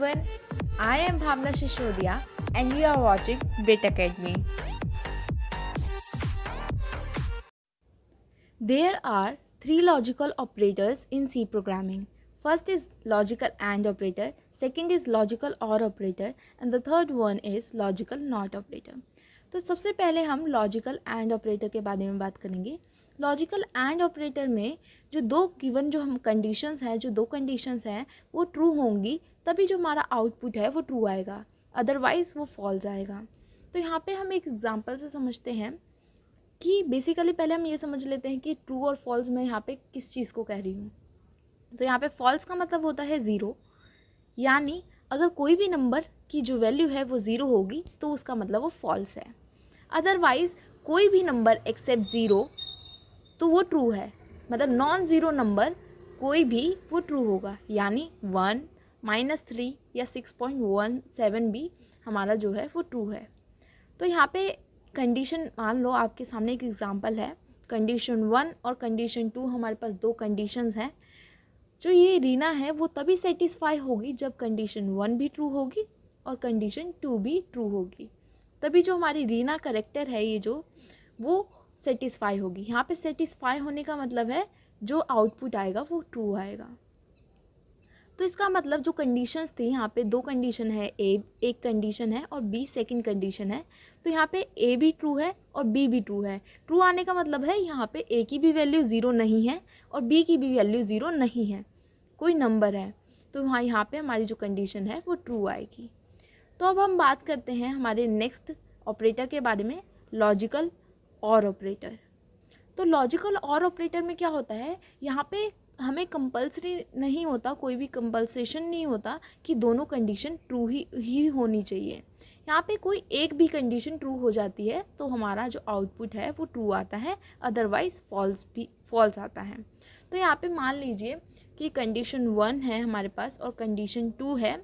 everyone, I am Bhavna Shishodia and you are watching Bit Academy. There are three logical operators in C programming. First is logical AND operator, second is logical OR operator and the third one is logical NOT operator. तो सबसे पहले हम logical and operator के बारे में बात करेंगे. Logical and operator में जो दो गिवन जो हम कंडीशंस हैं, जो दो कंडीशंस हैं वो ट्रू होंगी तभी जो हमारा आउटपुट है वो ट्रू आएगा, अदरवाइज़ वो फॉल्स आएगा. तो यहाँ पे हम एक एग्जांपल से समझते हैं कि बेसिकली पहले हम ये समझ लेते हैं कि ट्रू और फॉल्स मैं यहाँ पे किस चीज़ को कह रही हूँ. तो यहाँ पे फॉल्स का मतलब होता है ज़ीरो, यानी अगर कोई भी नंबर की जो वैल्यू है वो ज़ीरो होगी तो उसका मतलब वो फॉल्स है. अदरवाइज़ कोई भी नंबर एक्सेप्ट ज़ीरो तो वो ट्रू है, मतलब नॉन ज़ीरो नंबर कोई भी वो ट्रू होगा, यानी 1, -3 या 6.17 भी हमारा जो है वो ट्रू है. तो यहाँ पे कंडीशन मान लो आपके सामने एक एग्जांपल है, कंडीशन 1 और कंडीशन 2 हमारे पास दो कंडीशंस हैं. जो ये रीना है वो तभी सेटिस्फाई होगी जब कंडीशन 1 भी ट्रू होगी और कंडीशन 2 भी ट्रू होगी, तभी जो हमारी रीना करेक्टर है ये जो वो सेटिस्फाई होगी. यहाँ पे सेटिस्फाई होने का मतलब है जो आउटपुट आएगा वो ट्रू आएगा. तो इसका मतलब जो कंडीशंस थी यहाँ पे दो कंडीशन है, ए एक कंडीशन है और बी सेकंड कंडीशन है. तो यहाँ पे ए भी ट्रू है और बी भी ट्रू है. ट्रू आने का मतलब है यहाँ पे ए की भी वैल्यू ज़ीरो नहीं है और बी की भी वैल्यू ज़ीरो नहीं है, कोई नंबर है. तो हाँ यहाँ पे हमारी जो कंडीशन है वो ट्रू आएगी. तो अब हम बात करते हैं हमारे नेक्स्ट ऑपरेटर के बारे में, लॉजिकल और ऑपरेटर. तो लॉजिकल और ऑपरेटर में क्या होता है, यहाँ पे हमें कंपल्सरी नहीं होता, कोई भी कंपल्सेशन नहीं होता कि दोनों कंडीशन ट्रू ही होनी चाहिए. यहाँ पे कोई एक भी कंडीशन ट्रू हो जाती है तो हमारा जो आउटपुट है वो ट्रू आता है, अदरवाइज़ फॉल्स आता है. तो यहाँ पे मान लीजिए कि कंडीशन 1 है हमारे पास और कंडीशन 2 है.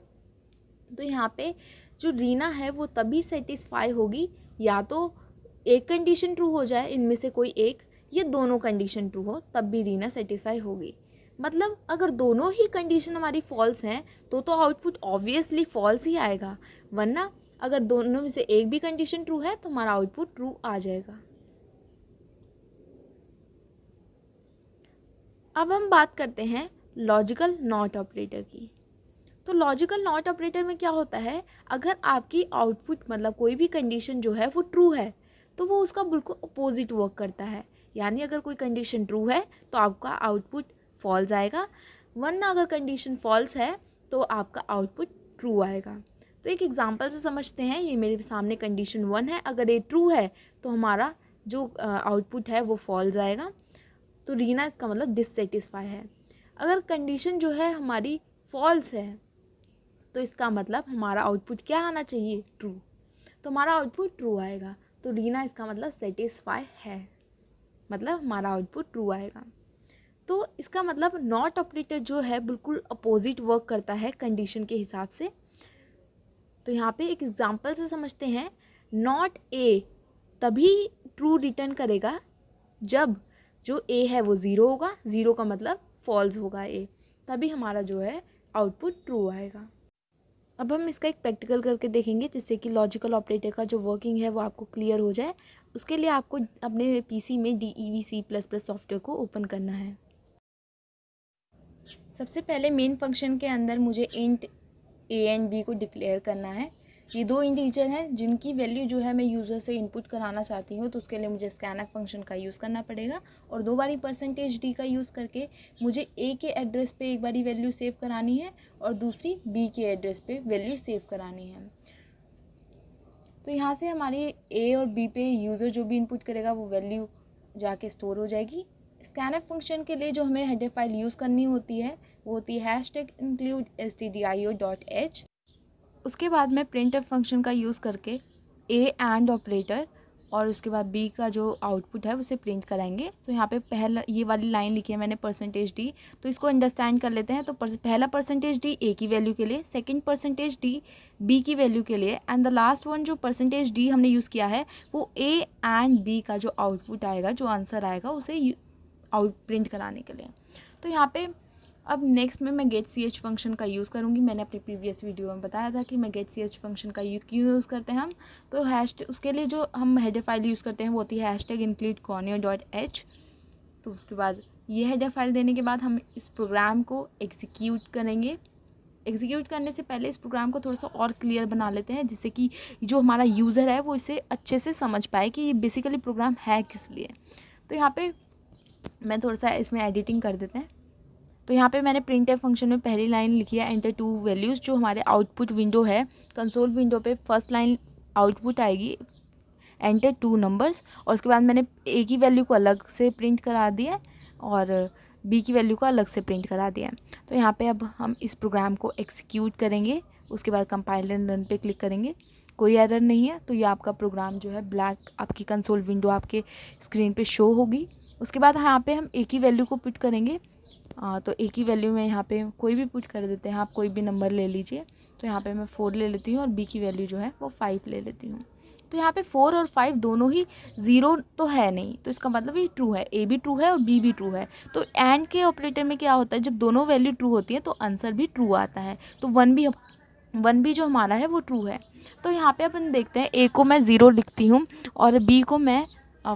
तो यहाँ पे जो रीना है वो तभी सेटिस्फाई होगी या तो एक कंडीशन ट्रू हो जाए इनमें से कोई एक, ये दोनों कंडीशन ट्रू हो तब भी रीना सेटिस्फाई होगी. मतलब अगर दोनों ही कंडीशन हमारी फॉल्स हैं तो आउटपुट ऑब्वियसली फॉल्स ही आएगा, वरना अगर दोनों में से एक भी कंडीशन ट्रू है तो हमारा आउटपुट ट्रू आ जाएगा. अब हम बात करते हैं लॉजिकल नॉट ऑपरेटर की. तो लॉजिकल नॉट ऑपरेटर में क्या होता है, अगर आपकी आउटपुट मतलब कोई भी कंडीशन जो है वो ट्रू है तो वो उसका बिल्कुल अपोजिट वर्क करता है. यानी अगर कोई कंडीशन ट्रू है तो आपका आउटपुट फॉल्स आएगा, वरना अगर कंडीशन फॉल्स है तो आपका आउटपुट ट्रू आएगा. तो एक एग्जांपल से समझते हैं. ये मेरे सामने कंडीशन 1 है, अगर ये ट्रू है तो हमारा जो आउटपुट है वो फॉल्स आएगा, तो रीना इसका मतलब डिससेटिस्फाई है. अगर कंडीशन जो है हमारी फॉल्स है तो इसका मतलब हमारा आउटपुट क्या आना चाहिए, ट्रू, तो हमारा आउटपुट ट्रू आएगा. तो रीना इसका मतलब सेटिस्फाई है, मतलब हमारा आउटपुट ट्रू आएगा. तो इसका मतलब नॉट ऑपरेटर जो है बिल्कुल अपोजिट वर्क करता है कंडीशन के हिसाब से. तो यहाँ पे एक एग्जांपल से समझते हैं. नॉट ए तभी ट्रू रिटर्न करेगा जब जो ए है वो ज़ीरो होगा, ज़ीरो का मतलब फॉल्स होगा ए, तभी हमारा जो है आउटपुट ट्रू आएगा. अब हम इसका एक प्रैक्टिकल करके देखेंगे जिससे कि लॉजिकल ऑपरेटर का जो वर्किंग है वो आपको क्लियर हो जाए. उसके लिए आपको अपने पीसी में DEVC++ सॉफ्टवेयर को ओपन करना है. सबसे पहले मेन फंक्शन के अंदर मुझे इंट a एंड b को डिक्लेयर करना है. ये दो इंटीजर हैं जिनकी वैल्यू जो है मैं यूज़र से इनपुट कराना चाहती हूँ, तो उसके लिए मुझे स्कैनफ फंक्शन का यूज़ करना पड़ेगा और दो बारी %d का यूज़ करके मुझे a के एड्रेस पे एक बारी वैल्यू सेव करानी है और दूसरी b के एड्रेस पे वैल्यू सेव करानी है. तो यहाँ से हमारे a और b पे यूज़र जो भी इनपुट करेगा वो वैल्यू जाके स्टोर हो जाएगी. स्कैनफ फंक्शन के लिए जो हमें हेडर फाइल यूज़ करनी होती है वो होती है #include stdio.h. उसके बाद मैं printf फंक्शन का यूज़ करके a एंड ऑपरेटर और उसके बाद b का जो आउटपुट है उसे प्रिंट कराएंगे. तो यहाँ पे पहला ये वाली लाइन लिखी है मैंने %d, तो इसको अंडरस्टैंड कर लेते हैं. तो पहला %d a की वैल्यू के लिए, सेकंड %d b की वैल्यू के लिए एंड द लास्ट वन जो %d हमने यूज़ किया है वो a एंड b का जो आउटपुट आएगा, जो आंसर आएगा उसे आउट प्रिंट कराने के लिए. तो यहाँ पे अब नेक्स्ट में मैं गेट सी एच फंक्शन का यूज़ करूँगी। मैंने अपनी प्रीवियस वीडियो में बताया था कि मैं गेट सी एच फंक्शन का क्यों यूज़ करते हैं हम। तो उसके लिए जो हम हेडर फाइल यूज़ करते हैं वो होती है #include_conio.h। तो उसके बाद ये हेडर फाइल देने के बाद हम इस प्रोग्राम को एग्जीक्यूट करेंगे। एग्जीक्यूट करने से पहले इस प्रोग्राम को थोड़ा सा और क्लियर बना लेते हैं, जिससे कि जो हमारा यूज़र है वो इसे अच्छे से समझ पाए कि ये बेसिकली प्रोग्राम है किस लिए। तो यहाँ पे मैं थोड़ा सा इसमें एडिटिंग कर देते हैं। तो यहाँ पे मैंने printf फंक्शन में पहली लाइन लिखी है एंटर 2 वैल्यूज़। जो हमारे आउटपुट विंडो है, कंसोल विंडो पे फर्स्ट लाइन आउटपुट आएगी एंटर 2 नंबर्स, और उसके बाद मैंने ए की वैल्यू को अलग से प्रिंट करा दिया और बी की वैल्यू को अलग से प्रिंट करा दिया है। तो यहाँ पे अब हम इस प्रोग्राम को एग्जीक्यूट करेंगे। उसके बाद कंपाइल एंड रन पे क्लिक करेंगे। कोई एरर नहीं है, तो ये आपका प्रोग्राम जो है ब्लैक आपकी कंसोल विंडो आपके स्क्रीन पे शो होगी। उसके बाद यहाँ पे हम ए की वैल्यू को पुट करेंगे। तो ए की वैल्यू में यहाँ पे कोई भी पुट कर देते हैं, आप कोई भी नंबर ले लीजिए। तो यहाँ पे मैं 4 ले लेती हूँ और बी की वैल्यू जो है वो 5 ले लेती हूँ। तो यहाँ पे 4 और 5 दोनों ही 0 तो है नहीं, तो इसका मतलब ये ट्रू है, ए भी ट्रू है और बी भी ट्रू है। तो एंड के ऑपरेटर में क्या होता है, जब दोनों वैल्यू ट्रू होती है तो आंसर भी ट्रू आता है। तो 1 भी जो हमारा है वो ट्रू है। तो यहाँ पे अपन देखते हैं, ए को मैं 0 लिखती हूँ और बी को मैं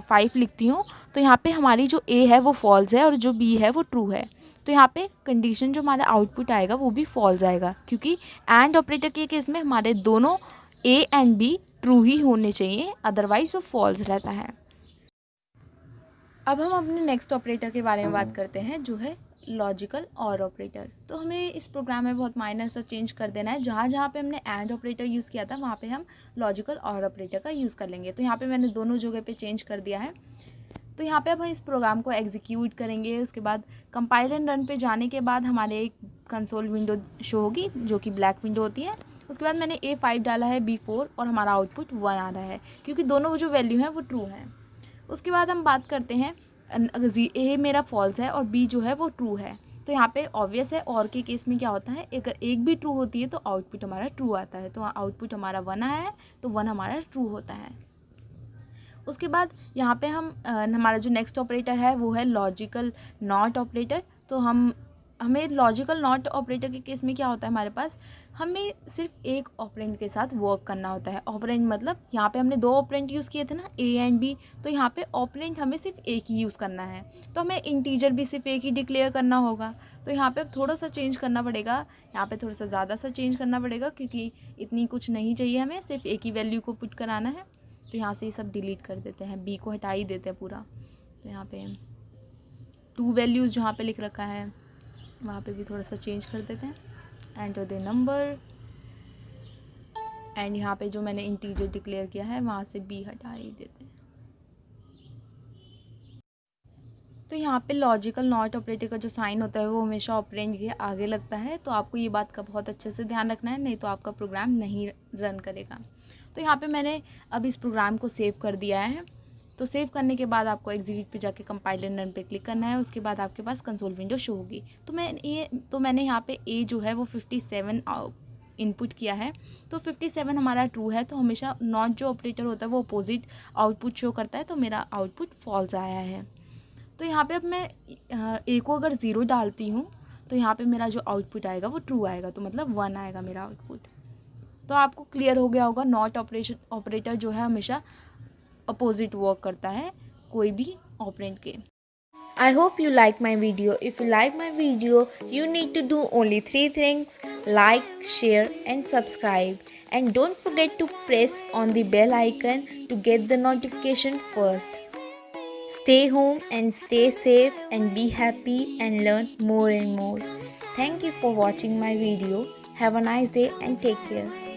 5 लिखती हूँ। तो यहाँ पे हमारी जो ए है वो फॉल्स है और जो बी है वो ट्रू है। तो यहाँ पे कंडीशन जो हमारा आउटपुट आएगा वो भी फॉल्स आएगा, क्योंकि एंड ऑपरेटर के केस में हमारे दोनों ए एंड बी ट्रू ही होने चाहिए, अदरवाइज वो फॉल्स रहता है। अब हम अपने नेक्स्ट ऑपरेटर के बारे में बात करते हैं, जो है लॉजिकल और ऑपरेटर। तो हमें इस प्रोग्राम में बहुत माइनर सा चेंज कर देना है। जहाँ जहाँ पे हमने एंड ऑपरेटर यूज़ किया था वहाँ पे हम लॉजिकल और ऑपरेटर का यूज़ कर लेंगे। तो यहाँ पे मैंने दोनों जगह पे चेंज कर दिया है। तो यहाँ पे अब हम इस प्रोग्राम को एग्जीक्यूट करेंगे। उसके बाद कंपाइल एंड रन पे जाने के बाद हमारे एक कंसोल विंडो शो होगी जो कि ब्लैक विंडो होती है। उसके बाद मैंने A5 डाला है, B4 और हमारा आउटपुट 1 आ रहा है, क्योंकि दोनों जो वैल्यू हैं वो ट्रू हैं। उसके बाद हम बात करते हैं, अगर ए मेरा फॉल्स है और बी जो है वो ट्रू है, तो यहाँ पे ऑब्वियस है और के केस में क्या होता है, अगर एक भी ट्रू होती है तो आउटपुट हमारा ट्रू आता है। तो आउटपुट हमारा 1 आया है तो 1 हमारा ट्रू होता है। उसके बाद यहाँ पे हमारा जो नेक्स्ट ऑपरेटर है वो है लॉजिकल नॉट ऑपरेटर। तो हमें लॉजिकल नॉट ऑपरेटर के केस में क्या होता है, हमारे पास हमें सिर्फ एक ऑपरेंड के साथ वर्क करना होता है। ऑपरेंड मतलब यहाँ पे हमने 2 ऑपरेंड यूज़ किए थे ना, ए एंड बी, तो यहाँ पे ऑपरेंड हमें सिर्फ एक ही यूज़ करना है। तो हमें इंटीजर भी सिर्फ एक ही डिक्लेयर करना होगा। तो यहाँ पे थोड़ा सा चेंज करना पड़ेगा, यहाँ पे थोड़ा सा ज़्यादा सा चेंज करना पड़ेगा, क्योंकि इतनी कुछ नहीं चाहिए, हमें सिर्फ एक ही वैल्यू को पुट कराना है। तो यहाँ से ये सब डिलीट कर देते हैं, बी को हटा ही देते हैं पूरा। तो यहाँ पे 2 वैल्यूज़ जहाँ पे लिख रखा है वहाँ पे भी थोड़ा सा चेंज कर देते हैं, एंटर द नंबर, एंड यहाँ पे जो मैंने इंटीजर डिक्लेयर किया है वहाँ से बी हटा ही देते हैं। तो यहाँ पे लॉजिकल नॉट ऑपरेटर का जो साइन होता है वो हमेशा ऑपरेंड के आगे लगता है। तो आपको ये बात का बहुत अच्छे से ध्यान रखना है, नहीं तो आपका प्रोग्राम नहीं रन करेगा। तो यहाँ पे मैंने अब इस प्रोग्राम को सेव कर दिया है। तो सेव करने के बाद आपको एग्जीक्यूट पे जाके कंपाइल एंड रन पे क्लिक करना है। उसके बाद आपके पास कंसोल विंडो शो होगी। तो मैंने यहाँ पे ए जो है वो 57 इनपुट किया है। तो 57 हमारा ट्रू है, तो हमेशा नॉट जो ऑपरेटर होता है वो अपोजिट आउटपुट शो करता है। तो मेरा आउटपुट फॉल्स आया है। तो यहाँ पे अब मैं ए को अगर 0 डालती हूँ तो यहाँ पे मेरा जो आउटपुट आएगा वो ट्रू आएगा, तो मतलब 1 आएगा मेरा आउटपुट। तो आपको क्लियर हो गया होगा, नॉट ऑपरेटर जो है हमेशा अपोजिट वर्क करता है कोई भी ऑपरेंड के। I hope you like my video. If you like my video, you need to do only 3 things: like, share and subscribe. And don't forget to press on the bell icon to get the notification first. Stay home and stay safe and be happy and learn more and more. Thank you for watching my video. Have a nice day and take care.